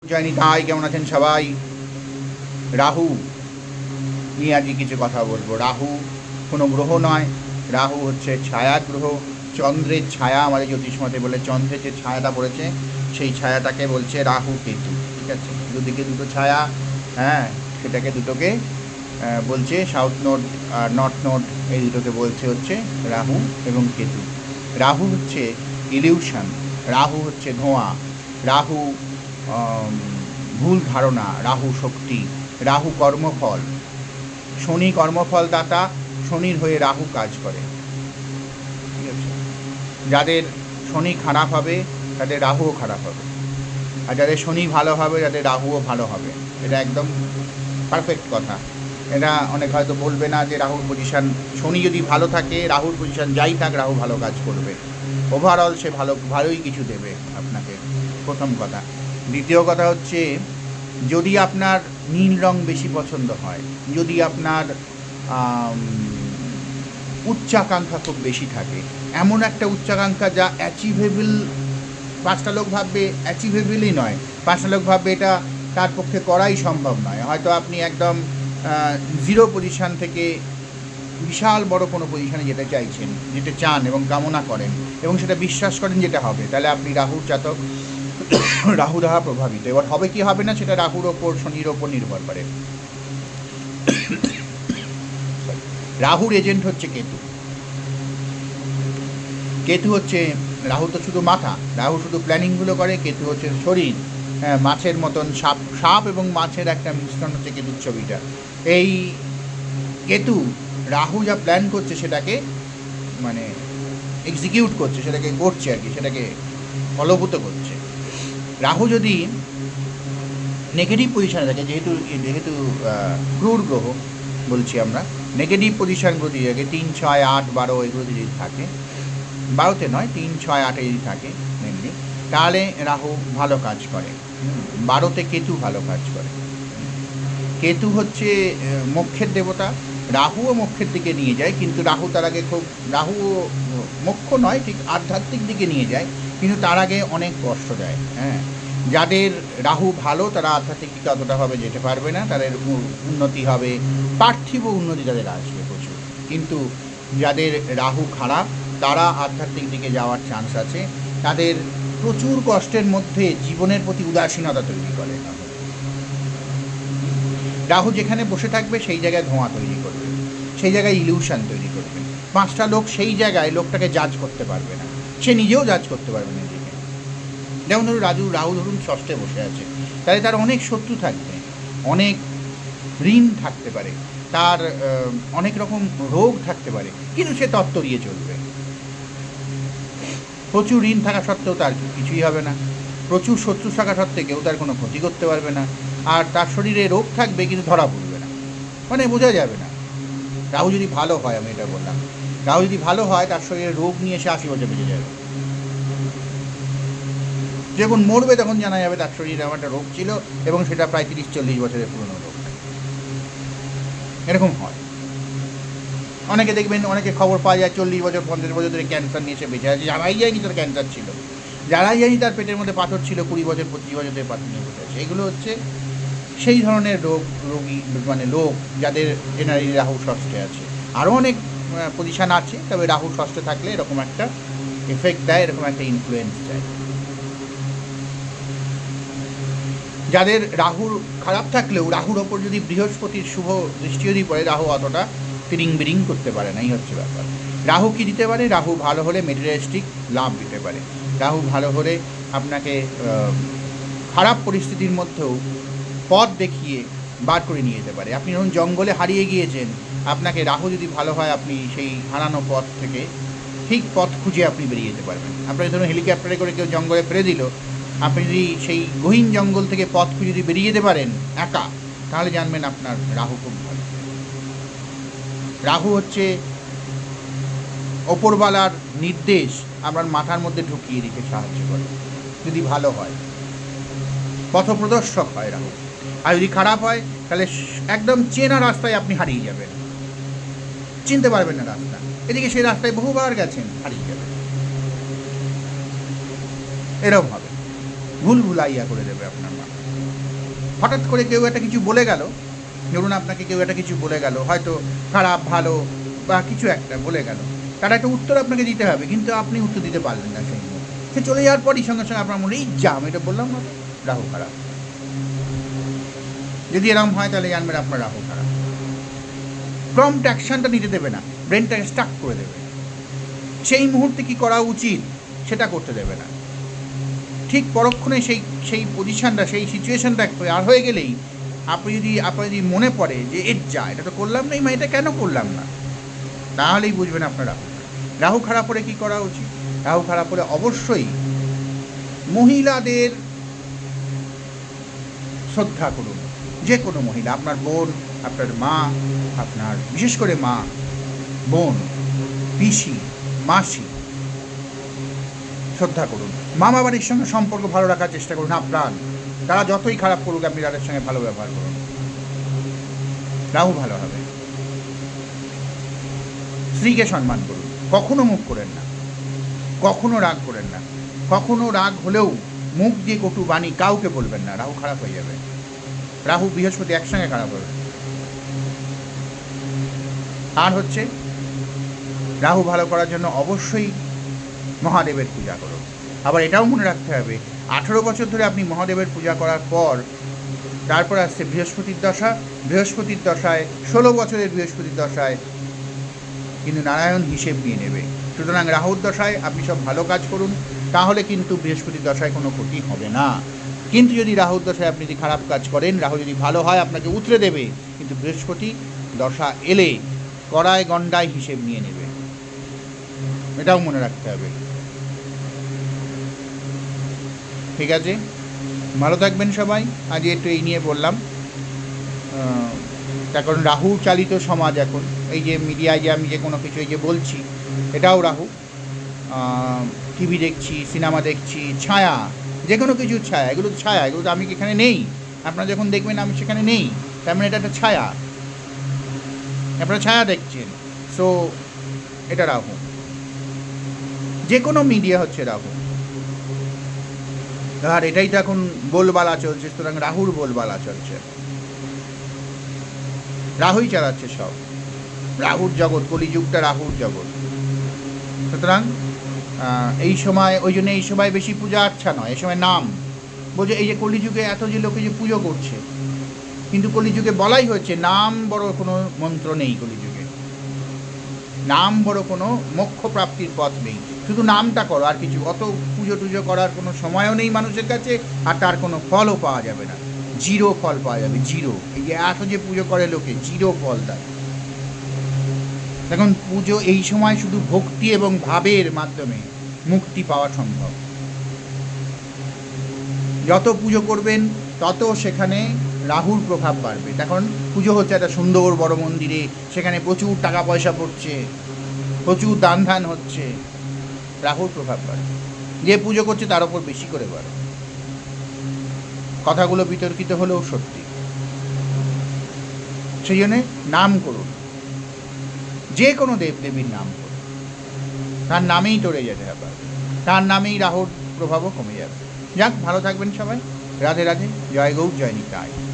জয়নি তাই কেমন আছেন সবাই? রাহু নিয়ে আজকে কিছু কথা বলবো। রাহু কোনো গ্রহ নয়, রাহু হচ্ছে ছায়া গ্রহ, চন্দ্রের ছায়া। আমাদের জ্যোতিষমতে বলে চন্দ্রের যে ছায়াটা পড়েছে সেই ছায়াটাকে বলছে রাহু কেতু। ঠিক আছে, দুদিকে দুটো ছায়া, হ্যাঁ, সেটাকে দুটোকে বলছে সাউথ নোড আর নর্থ নোড, এই দুটোকে বলছে হচ্ছে রাহু এবং কেতু। রাহু হচ্ছে ইলিউশন, রাহু হচ্ছে ধোঁয়া, রাহু ভুল ধারণা, রাহু শক্তি, রাহু কর্মফল। শনি কর্মফলদাতা, শনির হয়ে রাহু কাজ করে। ঠিক আছে, যাদের শনি খারাপ হবে তাদের রাহুও খারাপ হবে, আর যাদের শনি ভালো হবে তাদের রাহুও ভালো হবে। এটা একদম পারফেক্ট কথা। এটা অনেক হয়তো বলবে না যে রাহুর পজিশান, শনি যদি ভালো থাকে রাহুর পজিশান যাই থাক রাহু ভালো কাজ করবে, ওভারঅল সে ভালোই কিছু দেবে আপনাকে, প্রথম কথা। দ্বিতীয় কথা হচ্ছে, যদি আপনার নীল রং বেশি পছন্দ হয়, যদি আপনার উচ্চাকাঙ্ক্ষা খুব বেশি থাকে, এমন একটা উচ্চাকাঙ্ক্ষা যা অ্যাচিভেবল, পাঁচটা লোক ভাববে অ্যাচিভেবলই নয়, পাঁচটা লোক ভাববে এটা তার পক্ষে করাই সম্ভব নয়, হয়তো আপনি একদম জিরো পজিশান থেকে বিশাল বড় কোনো পজিশানে যেতে চাইছেন, যেতে চান এবং কামনা করেন এবং সেটা বিশ্বাস করেন যেটা হবে, তাহলে আপনি রাহুর জাতক, রাহু দ্বারা প্রভাবিত। এবার হবে কি হবে না সেটা রাহুর ওপর, শনির ওপর নির্ভর করে। রাহুর এজেন্ট হচ্ছে কেতু। কেতু হচ্ছে, রাহু তো শুধু মাথা, রাহু শুধু প্ল্যানিংগুলো করে, কেতু হচ্ছে শরীর। হ্যাঁ, মাছের মতন সাপ এবং মাছের একটা মিশ্রণ হচ্ছে কেতুর ছবিটা। এই কেতু রাহু যা প্ল্যান করছে সেটাকে মানে এক্সিকিউট করছে, সেটাকে করছে আর কি, সেটাকে ফলভূত করছে। রাহু যদি নেগেটিভ পজিশানে থাকে, যেহেতু যেহেতু ক্রূর গ্রহ বলছি আমরা, নেগেটিভ পজিশানগুলো দিয়ে থাকে 3, 6, 8, 12 এগুলো যদি থাকে, 12তে নয় 3, 6, 8 যদি থাকে মেনলি, তাহলে রাহু ভালো কাজ করে। 12তে কেতু ভালো কাজ করে। কেতু হচ্ছে মোক্ষের দেবতা, রাহুও মোক্ষের দিকে নিয়ে যায়, কিন্তু রাহু তার আগে খুব, রাহুও মোক্ষ নয়, ঠিক আধ্যাত্মিক দিকে নিয়ে যায়, কিন্তু তার আগে অনেক কষ্ট দেয়। হ্যাঁ, যাদের রাহু ভালো তারা আধ্যাত্মিক দিকে অতটাভাবে যেতে পারবে না, তাদের উন্নতি হবে, পার্থিব উন্নতি তাদের আসবে প্রচুর। কিন্তু যাদের রাহু খারাপ তারা আধ্যাত্মিক দিকে যাওয়ার চান্স আছে, তাদের প্রচুর কষ্টের মধ্যে জীবনের প্রতি উদাসীনতা তৈরি করে। রাহু যেখানে বসে থাকবে সেই জায়গায় ধোঁয়া তৈরি করবে, সেই জায়গায় ইলিউশন তৈরি করবে। পাঁচটা লোক সেই জায়গায় লোকটাকে জাজ করতে পারবে না, সে নিজেও জাজ করতে পারবে না নিজেকে। যেমন ধরুন রাহু ধরুন ষষ্ঠে বসে আছে, তাহলে তার অনেক শত্রু থাকবে, অনেক ঋণ থাকতে পারে, তার অনেক রকম রোগ থাকতে পারে, কিন্তু সে তত্ত্বরিয়ে চলবে। প্রচুর ঋণ থাকা সত্ত্বেও তার কিছুই হবে না, প্রচুর শত্রু থাকা সত্ত্বেও কেউ তার কোনো ক্ষতি করতে পারবে না, আর তার শরীরে রোগ থাকবে কিন্তু ধরা পড়বে না, মানে বোঝা যাবে না। রাহু যদি ভালো হয়, আমি এটা বললাম, রাহু যদি ভালো হয় তার শরীরে রোগ নিয়ে এসে 80 বছর বেঁচে যাবে। যখন মরবে তখন জানা যাবে তার শরীরে আমার একটা রোগ ছিল এবং সেটা প্রায় 30-40 বছরের পুরনো রোগ। এরকম হয়, অনেকে দেখবেন, অনেকে খবর পাওয়া যায় 40 বছর 50 বছর ধরে ক্যান্সার নিয়ে এসে বেঁচে আছে, জানাই যায়নি তার ক্যান্সার ছিল, জানাই যায়নি তার পেটের মধ্যে পাথর ছিল, 20 বছর 25 বছর ধরে পাথর নিয়ে বসে আছে। এগুলো হচ্ছে সেই ধরনের রোগী, মানে লোক যাদের জেনারেলি রাহু ষষ্ঠে আছে। আরও অনেক পজিশান আছে, তবে রাহু ষষ্ঠে থাকলে এরকম একটা এফেক্ট দেয়, এরকম একটা ইনফ্লুয়েন্স দেয়। যাদের রাহুর খারাপ থাকলেও রাহুর ওপর যদি বৃহস্পতির শুভ দৃষ্টি যদি পড়ে, রাহু অতটা তিরিং বিরিং করতে পারে না, এই হচ্ছে ব্যাপার। রাহু কী দিতে পারে? রাহু ভালো হলে মেটেরিয়ালিস্টিক লাভ দিতে পারে, রাহু ভালো হলে আপনাকে খারাপ পরিস্থিতির মধ্যেও পথ দেখিয়ে বার করে নিয়ে যেতে পারে। আপনি যখন জঙ্গলে হারিয়ে গিয়েছেন, আপনাকে রাহু যদি ভালো হয়, আপনি সেই হারানো পথ থেকে ঠিক পথ খুঁজে আপনি বেরিয়ে যেতে পারবেন। আপনাকে ধরুন হেলিকপ্টারে করে কেউ জঙ্গলে ফেলে দিল, আপনি যদি সেই গহীন জঙ্গল থেকে পথ খুঁজে যদি বেরিয়ে যেতে পারেন একা, তাহলে জানবেন আপনার রাহু খুব ভালো। রাহু হচ্ছে ওপরওয়ালার নির্দেশ আপনার মাথার মধ্যে ঢুকিয়ে দিতে সাহায্য করে, যদি ভালো হয়, পথপ্রদর্শক হয় রাহু। আর যদি খারাপ হয় তাহলে একদম চেনা রাস্তায় আপনি হারিয়ে যাবেন, চিনতে পারবেন না রাস্তা, এদিকে সেই রাস্তায় বহুবার গেছেন, হারিয়ে যাবেন, এরকম হবে, ভুলাইয়া করে দেবে আপনার মা। হঠাৎ করে কেউ একটা কিছু বলে গেল, ধরুন আপনাকে কেউ একটা কিছু বলে গেল, হয়তো খারাপ ভালো বা কিছু একটা বলে গেল, তার একটা উত্তর আপনাকে দিতে হবে, কিন্তু আপনি উত্তর দিতে পারলেন না সেই মুহূর্তে। সে চলে যাওয়ার পরই সঙ্গে সঙ্গে আপনার মনে এই যা আমি এটা বললাম না, রাহু খারাপ। যদি এরকম হয় তাহলে জানবেন আপনার রাহু খারাপ। প্রম্পট অ্যাকশনটা নিতে দেবে না, ব্রেনটাকে স্টাক করে দেবে। সেই মুহূর্তে কি করা উচিত সেটা করতে দেবে না। ঠিক পরক্ষণে সেই পজিশানটা, সেই সিচুয়েশানটা আর হয়ে গেলেই আপনার যদি মনে পড়ে যে এর যা এটা তো করলাম না, এটা কেন করলাম না, তাহলেই বুঝবেন আপনার রাহু। রাহু খারাপ হলে কী করা উচিত? রাহু খারাপ হলে অবশ্যই মহিলাদের শ্রদ্ধা করুন। যে কোনো মহিলা, আপনার বোন, আপনার মা, আপনার বিশেষ করে মা, বোন, পিসি, মাসি, শ্রদ্ধা করুন। মামা বাড়ির সঙ্গে সম্পর্ক ভালো রাখার চেষ্টা করুন আপ্রাণ। তারা যতই খারাপ করুক আপনি তাদের সঙ্গে ভালো ব্যবহার করুন, রাহু ভালো হবে। স্ত্রীকে সম্মান করুন, কখনো মুখ করেন না, কখনো রাগ করেন না, কখনো রাগ হলেও মুখ দিয়ে কটু বাণী কাউকে বলবেন না, রাহু খারাপ হয়ে যাবে। রাহু বৃহস্পতি একসঙ্গে খারাপ হবে। আর হচ্ছে রাহু ভালো করার জন্য অবশ্যই মহাদেবের পূজা করুন। আবার এটাও মনে রাখতে হবে 18 বছর ধরে আপনি মহাদেবের পূজা করার পর তারপর আসছে বৃহস্পতির দশা। বৃহস্পতির দশায় 16 বছরের বৃহস্পতির দশায় কিন্তু নারায়ণ হিসেব নিয়ে নেবে। সুতরাং রাহুর দশায় আপনি সব ভালো কাজ করুন, তাহলে কিন্তু বৃহস্পতির দশায় কোনো ক্ষতি হবে না। কিন্তু যদি রাহুর দশায় আপনি যদি খারাপ কাজ করেন, রাহু যদি ভালো হয় আপনাকে উতরে দেবে, কিন্তু বৃহস্পতি দশা এলে কড়ায় গণ্ডায় হিসেব নিয়ে নেবে, এটাও মনে রাখতে হবে। ঠিক আছে, ভালো থাকবেন সবাই। আজ একটু এই নিয়ে বললাম, তার কারণ রাহু চালিত সমাজ এখন, এই যে মিডিয়ায় যে আমি যে কোনো কিছু এই যে বলছি, এটাও রাহু। টিভি দেখছি, সিনেমা দেখছি, ছায়া, যে কোনো কিছুর ছায়া, এগুলো তো ছায়া, এগুলো তো আমি এখানে নেই। আপনারা যখন দেখবেন আমি সেখানে নেই, তার মানে এটা একটা ছায়া, আপনারা ছায়া দেখছেন। সো এটা রাহু, যে কোনো মিডিয়া হচ্ছে রাহু। আর এটাই তো এখন বলবালা চলছে, সুতরাং রাহুর বলবালা চলছে, রাহুই চালাচ্ছে সব, রাহুর জগৎ, কলিযুগটা রাহুর জগৎ। সুতরাং এই সময়, ওই জন্য এই সময় বেশি পূজা আচ্ছা নয়, এই সময় নাম বোঝে। এই যে কলিযুগে এত যে লোকে যে পুজো করছে, কিন্তু কলিযুগে বলাই হচ্ছে নাম বড় কোনো মন্ত্র নেই, কলিযুগে নাম বড় কোনো মোক্ষ প্রাপ্তির পথ নেই, শুধু নামটা করো আর কিছু, অত পুজো টুজো করার কোনো সময়ও নেই মানুষের কাছে, আর তার কোনো ফলও পাওয়া যাবে না, জিরো ফল পাওয়া যাবে, জিরো। এই যে এত যে পুজো করে লোকে, জিরো ফল দেয়। এখন পুজো এই সময় শুধু ভক্তি এবং ভাবের মাধ্যমে মুক্তি পাওয়া সম্ভব। যত পুজো করবেন তত সেখানে রাহুর প্রভাব বাড়বে। এখন পুজো হচ্ছে একটা সুন্দর বড় মন্দিরে, সেখানে প্রচুর টাকা পয়সা পড়ছে, প্রচুর দান ধান হচ্ছে, রাহুর প্রভাব বাড়বে। যে পুজো করছে তার ওপর বেশি করে বাড়ে। কথাগুলো বিতর্কিত হলেও সত্যি। সেই জন্যে নাম করুন, যে কোনো দেবদেবীর নাম করুন, তার নামেই টরে যেতে হবে, তার নামেই রাহুর প্রভাবও কমে যাবে। যাক, ভালো থাকবেন সবাই। রাধে রাধে, জয় গৌর, জয় নিতাই।